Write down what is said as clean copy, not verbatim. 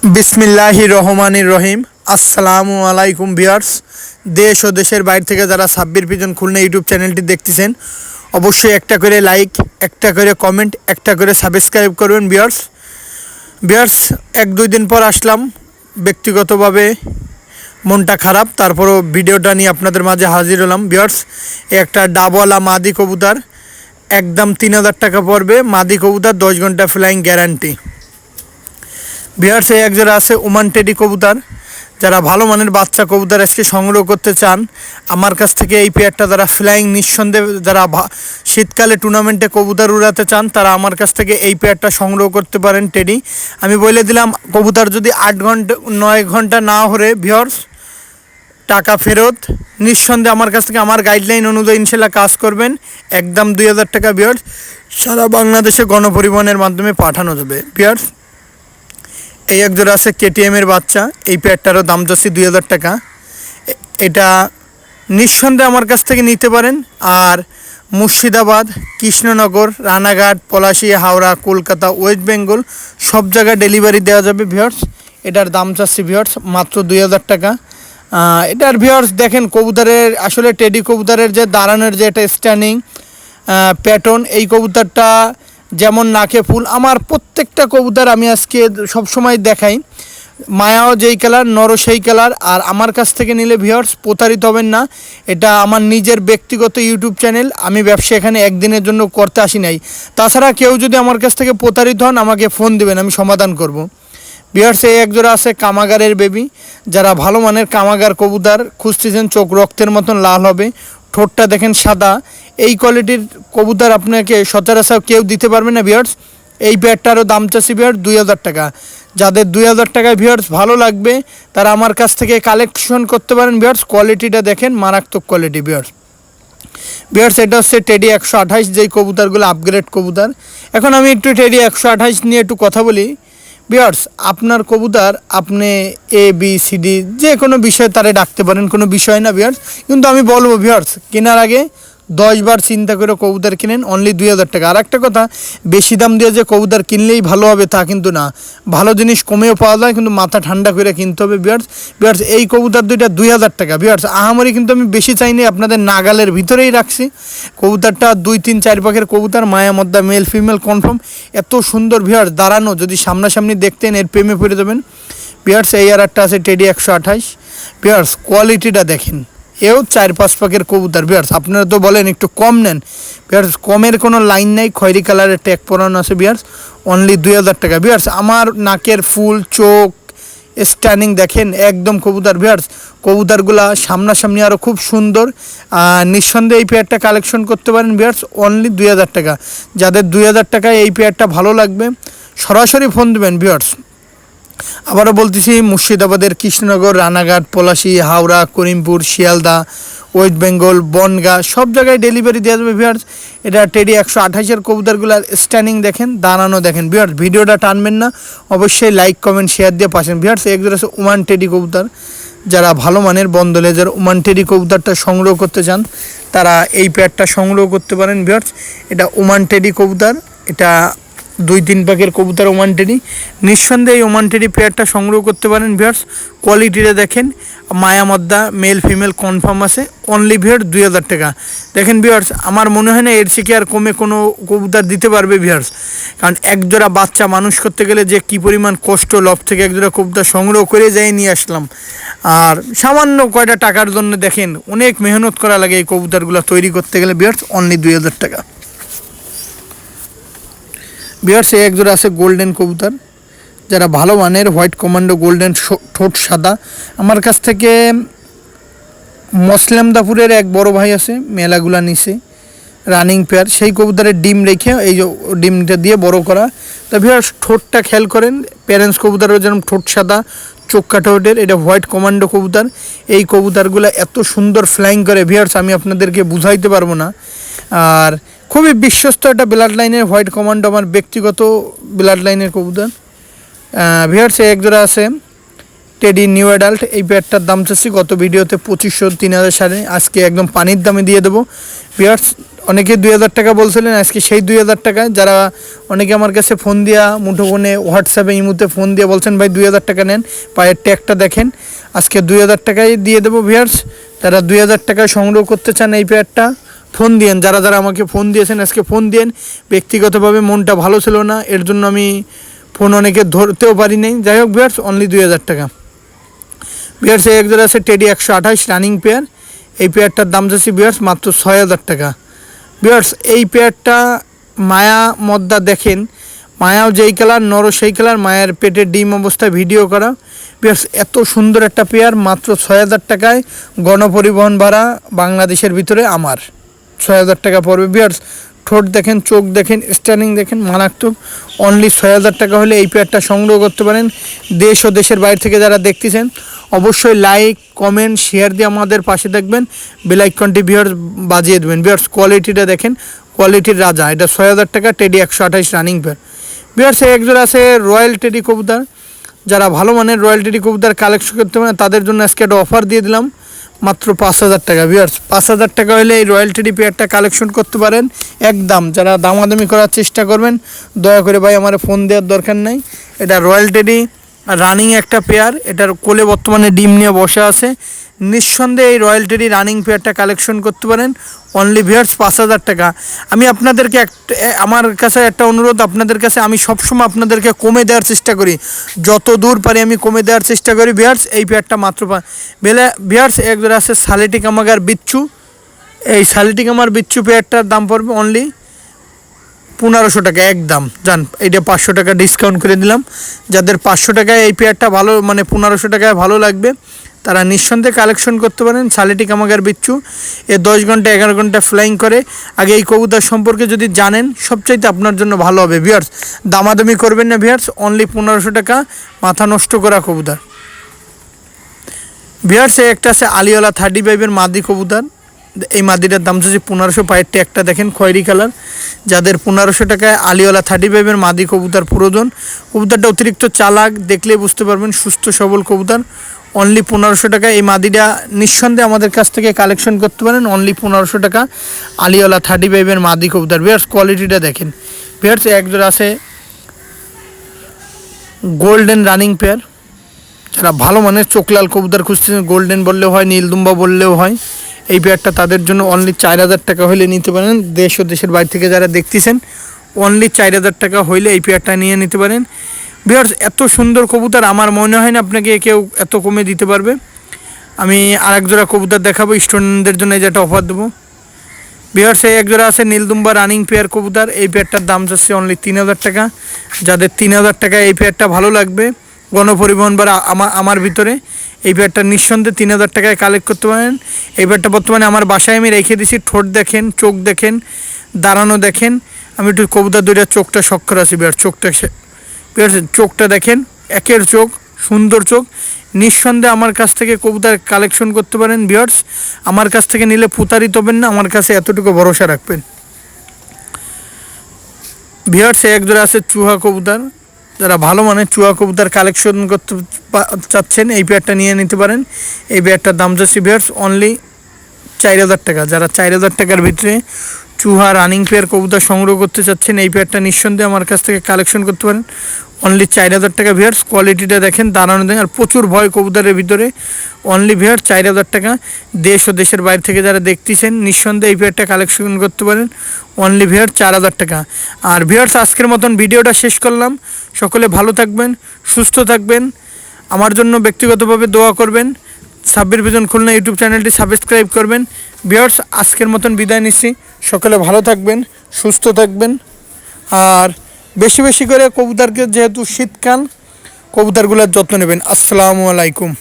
বিসমিল্লাহির রহমানির রহিম। আসসালামু আলাইকুম ভিউয়ার্স। দেশ ও দেশের বাইরে থেকে যারা সাব্বির পিজন খুলনা ইউটিউব চ্যানেলটি দেখতেছেন, অবশ্যই একটা করে লাইক, একটা করে কমেন্ট, একটা করে সাবস্ক্রাইব করবেন ভিউয়ার্স। এক দুই দিন পর আসলাম, ব্যক্তিগতভাবে মনটা খারাপ, তারপরও ভিডিওটা নিয়ে আপনাদের মাঝে হাজির হলাম ভিউয়ার্স। একটা ডাবওয়ালা মাদি কবুতর, একদম 3000 টাকা পড়বে। মাদি কবুতর, 10 ঘন্টা ফ্লাইং গ্যারান্টি ভিউয়ার্স। এই একজোড়া আছে ওমান টেডি কবুতর। যারা ভালো মানের বাচ্চা কবুতর আজকে সংগ্রহ করতে চান, আমার কাছ থেকে এই পেয়ারটা, যারা ফ্লাইং নিঃসন্দেহে, যারা শীতকালে টুর্নামেন্টে কবুতর উড়াতে চান, তারা আমার কাছ থেকে এই পেয়ারটা সংগ্রহ করতে পারেন টেডি। আমি বলে দিলাম, কবুতর যদি 8 ঘন্টা 9 ঘন্টা না হরে ভিউয়ার্স, টাকা ফেরত। নিঃসন্দেহে আমার কাছ থেকে আমার গাইডলাইন অনুযায়ী ইনশাল্লাহ কাজ করবেন। একদম 2000 টাকা ভিউয়ার্স, সারা বাংলাদেশে গণপরিবহনের মাধ্যমে পাঠানো যাবে ভিউয়ার্স। এই একজোড়া আছে কেটিএমের বাচ্চা, এই পেয়ারটারও দাম যাচ্ছে 2000 টাকা। এটা নিঃসন্দেহে আমার কাছ থেকে নিতে পারেন। আর মুর্শিদাবাদ, কৃষ্ণনগর, রানাঘাট, পলাশী, হাওড়া, কলকাতা, ওয়েস্ট বেঙ্গল সব জায়গায় ডেলিভারি দেওয়া যাবে ভিউয়ার্স। এটার দাম চাচ্ছি ভিউয়ার্স মাত্র 2000 টাকা। এটার ভিউয়ার্স দেখেন, কবুতরের আসলে টেডি কবুতরের যে দাঁড়ানোর যে একটা স্ট্যান্ডিং প্যাটার্ন, এই কবুতরটা যেমন নাকে ফুল। আমার প্রত্যেকটা কবুতর আমি আজকে সবসময় দেখাই, মায়াও যেই কালার, নরও সেই কালার। আর আমার কাছ থেকে নিলে ভিউয়ার্স প্রতারিত হবেন না। এটা আমার নিজের ব্যক্তিগত ইউটিউব চ্যানেল, আমি ব্যবসা এখানে একদিনের জন্য করতে আসি নাই। তাছাড়া কেউ যদি আমার কাছ থেকে প্রতারিত হন, আমাকে ফোন দিবেন, আমি সমাধান করব ভিউয়ার্স। এই একজোড়া আছে কামাগারের বেবি। যারা ভালো মানের কামাগার কবুতর খুঁজতেছেন, চোখ রক্তের মতন লাল হবে, ঠোঁটটা দেখেন সাদা, এই কোয়ালিটির কবুতর আপনাকে সচরাচর কেউ দিতে পারবে না ভিউয়ার্স। এই পেয়ারটারও দাম চাচ্ছি ভিউয়ার্স 2000 টাকা। যাদের 2000 টাকায় ভিউয়ার্স ভালো লাগবে, তারা আমার কাছ থেকে কালেকশন করতে পারেন ভিউয়ার্স। কোয়ালিটিটা দেখেন, মারাত্মক কোয়ালিটি ভিউয়ার্স। এটা হচ্ছে টেডি 128, যেই কবুতরগুলো আপগ্রেড কবুতর। এখন আমি একটু টেডি 128 নিয়ে একটু কথা বলি ভিউয়ার্স। আপনার কবুতর আপনি ABCD যে কোনো বিষয়ে তারে ডাকতে পারেন, কোনো বিষয় না ভিউয়ার্স। কিন্তু আমি বলবো ভিউয়ার্স, কেনার আগে 10 বার চিন্তা করে কবুতর কিনেন। অনলি 2000 টাকা। আর একটা কথা, বেশি দাম দিয়ে যে কবুতর কিনলেই ভালো হবে তা কিন্তু না। ভালো জিনিস কমেও পাওয়া যায়, কিন্তু মাথা ঠান্ডা করে কিনতে হবে ভিউয়ার্স। এই কবুতর দুইটা 2000 টাকা ভিউয়ার্স। আহামরি কিন্তু আমি বেশি চাইনি, আপনাদের নাগালের ভিতরেই রাখছি। কবুতরটা 2 3 4 পাখের কবুতর, মায়া মদ্দা, মেল ফিমেল কনফার্ম, এত সুন্দর ভিউয়ার্স। দাঁড়ানো যদি সামনাসামনি দেখতেন, এর প্রেমে পড়ে যাবেন ভিউয়ার্স। এই আর একটা আছে টেডি 128 ভিউয়ার্স। কোয়ালিটিটা দেখেন, এও 4-5 পাখের কবুতর ভিউয়ার্স। আপনারা তো বলেন একটু কম নেন ভিউয়ার্স, কমের কোনো লাইন নাই। খয়েরি কালারের ট্যাগ পরানো আছে ভিউয়ার্স, অনলি 2000 টাকা ভিউয়ার্স। আমার নাকের ফুল, চোখ, স্ট্যান্ডিং দেখেন, একদম কবুতর ভিউয়ার্স। কবুতরগুলা সামনাসামনি আরও খুব সুন্দর। নিঃসন্দেহে এই পেয়ারটা কালেকশন করতে পারেন ভিউয়ার্স, অনলি 2000 টাকা। যাদের 2000 টাকায় এই পেয়ারটা ভালো লাগবে, সরাসরি ফোন দেবেন ভিউয়ার্স। আবারও বলতেছি, মুর্শিদাবাদের কৃষ্ণনগর, রানাঘাট, পলাশী, হাওড়া, করিমপুর, শিয়ালদা, ওয়েস্ট বেঙ্গল, বনগাঁ সব জায়গায় ডেলিভারি দেওয়া যাবে ভিউয়ার্স। এটা টেডি 128-এর কবুতরগুলার স্ট্যান্ডিং দেখেন, দাঁড়ানো দেখেন ভিউয়ার্স। ভিডিওটা টানবেন না, অবশ্যই লাইক কমেন্ট শেয়ার দিয়ে পাশেন ভিউয়ার্স। একজন আছে ওমান টেডি কবুতর। যারা ভালো মানের বন্দলেজের ওমান টেডি কবুতরটা সংগ্রহ করতে চান, তারা এই পেয়ারটা সংগ্রহ করতে পারেন ভিউয়ার্স। এটা ওমান টেডি কবুতর, এটা 2-3 পাখের কবুতর ওমান টেডি। নিঃসন্দেহে এই ওমান টেডি পেয়ারটা সংগ্রহ করতে পারেন ভিউয়ার্স। কোয়ালিটিটা দেখেন, মায়া মদ্দা, মেল ফিমেল কনফার্ম আছে, অনলি ভিউয়ার্স 2000 টাকা। দেখেন ভিউয়ার্স, আমার মনে হয় না এর থেকে আর কমে কোনো কবুতর দিতে পারবে ভিউয়ার্স। কারণ একজোড়া বাচ্চা মানুষ করতে গেলে যে কী পরিমাণ কষ্ট, লব থেকে একজোড়া কবুতর সংগ্রহ করে যাই নিয়ে আসলাম। আর সামান্য কয়টা টাকার জন্য দেখেন অনেক মেহনত করা লাগে এই কবুতরগুলো তৈরি করতে গেলে ভিউয়ার্স, অনলি 2000 টাকা ভিউয়ার্স। এই একজোড়া আছে গোল্ডেন কবুতর। যারা ভালো মানের হোয়াইট কমান্ডো গোল্ডেন, ঠোঁট সাদা। আমার কাছ থেকে মসলামদাপুরের এক বড় ভাই আছে, মেলাগুলা নিছে রানিং পেয়ার, সেই কবুতরের ডিম রেখে এই যে ডিমটা দিয়ে বড় করা। তা ভিউয়ার্স, ঠোঁটটা খেয়াল করেন, প্যারেন্টস কবুতরের যেরকম ঠোঁট সাদা, চোখ কাঠোটের। এটা হোয়াইট কমান্ডো কবুতর। এই কবুতরগুলো এত সুন্দর ফ্লাইং করে ভিউয়ার্স, আমি আপনাদেরকে বুঝাইতে পারবো না। আর খুবই বিশ্বস্ত একটা ব্লাড লাইনের হোয়াইট কমান্ডো, আমার ব্যক্তিগত ব্লাড লাইনের কবুতর ভিউয়ার্স। এই একজোড়া আছে টেডি নিউ অ্যাডাল্ট। এই পেয়ারটার দাম চাচ্ছি গত ভিডিওতে 2500 3000 সাড়ে, আজকে একদম পানির দামে দিয়ে দেবো ভিউয়ার্স, অনেকে 2000 টাকা বলছিলেন, আজকে সেই 2000 টাকায়। যারা অনেকে আমার কাছে ফোন দিয়া মুঠোফোনে হোয়াটসঅ্যাপে ইমুতে ফোন দিয়ে বলছেন ভাই 2000 টাকা নেন, পায়ের ট্যাগটা দেখেন, আজকে 2000 টাকায় দিয়ে দেবো ভিউয়ার্স। যারা 2000 টাকায় সংগ্রহ করতে চান এই পেয়ারটা ফোন দিয়েন। যারা যারা আমাকে ফোন দিয়েছেন আজকে ফোন দিয়েন। ব্যক্তিগতভাবে মনটা ভালো ছিল না, এর জন্য আমি ফোন অনেকে ধরতেও পারি নাই। যাই হোক ভিউয়ার্স, অনলি 2000 টাকা। ভিউয়ার্স এক জোড়া আছে টেডি 128 রানিং পেয়ার। এই পেয়ারটার দাম যাচ্ছে ভিউয়ার্স মাত্র 6000 টাকা। ভিউয়ার্স এই পেয়ারটা মায়া মদ্দা দেখেন, মায়াও যেই কালার, নরও সেই কালার, মায়ের পেটের ডিম অবস্থায় ভিডিও করা। ভিউয়ার্স এত সুন্দর একটা পেয়ার মাত্র 6000 টাকায়। গণপরিবহন ভাড়া বাংলাদেশের ভিতরে আমার 6000 টাকা পড়বে। ভিউয়ার্স ঠোঁট দেখেন, চোখ দেখেন, স্ট্যান্ডিং দেখেন, মারাত্মক। অনলি 6000 টাকা হলে এই পেয়ারটা সংগ্রহ করতে পারেন। দেশ ও দেশের বাইরে থেকে যারা দেখতেছেন অবশ্যই লাইক কমেন্ট শেয়ার দিয়ে আমাদের পাশে থাকবেন, বেল আইকনটি ভিউয়ার্স বাজিয়ে দেবেন। ভিউয়ার্স কোয়ালিটিটা দেখেন, কোয়ালিটির রাজা। এটা 6000 টাকা টেডি 128 রানিং পেয়ার। ভিউয়ার্স একজোড়া আছে রয়্যাল টেডি কবুতর। যারা ভালো মানের রয়্যাল টেডি কবুতর কালেকশন করতে পারেন তাদের জন্য আজকে একটা অফার দিয়ে দিলাম মাত্র 5000 টাকা। ভিউয়ার্স 5000 টাকা হলে এই রয়্যাল টেডি পেয়ারটা কালেকশন করতে পারেন একদম। যারা দামাদামি করার চেষ্টা করবেন দয়া করে ভাই আমার ফোন দেওয়ার দরকার নাই। এটা রয়্যাল টেডি রানিং একটা পেয়ার, এটার কোলে বর্তমানে ডিম নিয়ে বসে আছে। নিঃসন্দেহে এই রয়্যাল টেডি রানিং পেয়ারটা কালেকশন করতে পারেন অনলি ভিউয়ার্স 5000 টাকা। আমি আপনাদেরকে আমার কাছে একটা অনুরোধ, আপনাদের কাছে আমি সবসময় আপনাদেরকে কমে দেওয়ার চেষ্টা করি, যত দূর পারি আমি কমে দেওয়ার চেষ্টা করি। ভিউয়ার্স এই পেয়ারটা মাত্র ভিউয়ার্স এক জোড়া আছে সালেটি কামাগার বিচ্ছু। এই সালেটি কামার বিচ্ছু পেয়ারটার দাম পড়বে অনলি 1500 টাকা একদম। জান এইটা 500 টাকা ডিসকাউন্ট করে দিলাম। যাদের 500 টাকায় এই পেয়ারটা ভালো, মানে 1500 টাকায় ভালো লাগবে, তারা নিঃসন্দেহে কালেকশন করতে পারেন। সালেটি কামাগার বিচ্ছু এ 10 ঘন্টা 11 ঘন্টা ফ্লাইং করে। আগে এই কবুতর সম্পর্কে যদি জানেন সবচাইতে আপনার জন্য ভালো হবে। ভিউয়ার্স দামাদামি করবেন না ভিউয়ার্স, অনলি 1500 টাকা, মাথা নষ্ট করা কবুতর। ভিউয়ার্স একটা আছে আলিওয়ালা 35 মাদি কবুতর। এই মাদিটার দাম হচ্ছে 1500। পায়ের ট্যাগটা দেখেন খয়েরি কালার। যাদের 1500 টাকায় আলিওয়ালা 35 মাদি কবুতর প্রয়োজন, কবুতরটা অতিরিক্ত চালাক, দেখলেই বুঝতে পারবেন সুস্থ সবল কবুতর। অনলি 1500 টাকা এই মাদিটা নিঃসন্দেহে আমাদের কাছ থেকে কালেকশন করতে পারেন অনলি 1500 টাকা আলিওয়ালা 35 মাদি কবুতর। ভিউয়ার্স কোয়ালিটিটা দেখেন। ভিউয়ার্স একজোড়া আছে গোল্ডেন রানিং পেয়ার। যারা ভালো মানের চোখলাল কবুতর খুঁজতেছেন, গোল্ডেন বললেও হয়, নীলদুম্বা বললেও হয়, এই পেয়ারটা তাদের জন্য অনলি 4000 টাকা হলে নিতে পারেন। দেশ ও দেশের বাইরে থেকে যারা দেখতেছেন অনলি 4000 টাকা হইলে এই পেয়ারটা নিয়ে নিতে পারেন। ভিউয়ার্স এত সুন্দর কবুতর আমার মনে হয় না আপনাকে কেউ এত কমে দিতে পারবে। আমি আর এক জোড়া কবুতর দেখাবো স্টুডেন্টদের জন্য, যেটা অফার দেবো। ভিউয়ার্স এই এক জোড়া আছে নীলদুম্বা রানিং পেয়ার কবুতর। এই পেয়ারটার দাম যাচ্ছে অনলি 3000 টাকা। যাদের 3000 টাকা এই পেয়ারটা ভালো লাগবে, গণপরিবহন বা আমার ভিতরে এই পেয়ারটা নিঃসন্দেহে 3000 টাকায় কালেক্ট করতে পারেন। এই পেয়ারটা বর্তমানে আমার বাসায় আমি রেখে দিছি। ঠোঁট দেখেন, চোখ দেখেন, দাঁড়ানো দেখেন। আমি একটু কবুতর দুইটা চোখটা শক্কর আছি ভিউয়ার্স, চোখটা দেখেন, একের চোখ, সুন্দর চোখ। নিঃসন্দেহে আমার কাছ থেকে কবুতর কালেকশন করতে পারেন ভিউয়ার্স। আমার কাছ থেকে নিলে প্রতারিত হবেন না, আমার কাছে এতটুকু ভরসা রাখবেন। ভিউয়ার্স এক জোড়া আছে চুহা কবুতর। যারা ভালো মানের চুহা কবুতর কালেকশন করতে চাচ্ছেন এই পেয়ারটা নিয়ে নিতে পারেন। এই পেয়ারটার দাম যাচ্ছে ভিউয়ার্স অনলি 4000 টাকা। যারা 4000 টাকার ভিতরে চুহা রানিং পেয়ার কবুতর সংগ্রহ করতে চাচ্ছেন এই পেয়ারটা নিঃসন্দেহে আমার কাছ থেকে কালেকশন করতে পারেন অনলি 4000 টাকা। ভিউয়ার্স কোয়ালিটিটা দেখেন, দাঁড়ানো দেখেন, আর প্রচুর ভয় কবুতরের ভিতরে। অনলি ভিউয়ার্স 4000 টাকা। দেশ ও দেশের বাইরে থেকে যারা দেখতেছেন নিঃসন্দেহে এই পেয়ারটা কালেকশন করতে পারেন অনলি ভিউয়ার্স 4000 টাকা। আর ভিউয়ার্স আজকের মতন ভিডিওটা শেষ করলাম। সকলে ভালো থাকবেন, সুস্থ থাকবেন, আমার জন্য ব্যক্তিগতভাবে দোয়া করবেন। সাব্বির পিজন খুলনা ইউটিউব চ্যানেলটি সাবস্ক্রাইব করবেন। ভিউয়ার্স আজকের মতন বিদায় নিচ্ছি। সকলে ভালো থাকবেন, সুস্থ থাকবেন, আর বেশি বেশি করে কবুতরকে, যেহেতু শীতকাল, কবুতরগুলোর যত্ন নেবেন। আসসালামু আলাইকুম।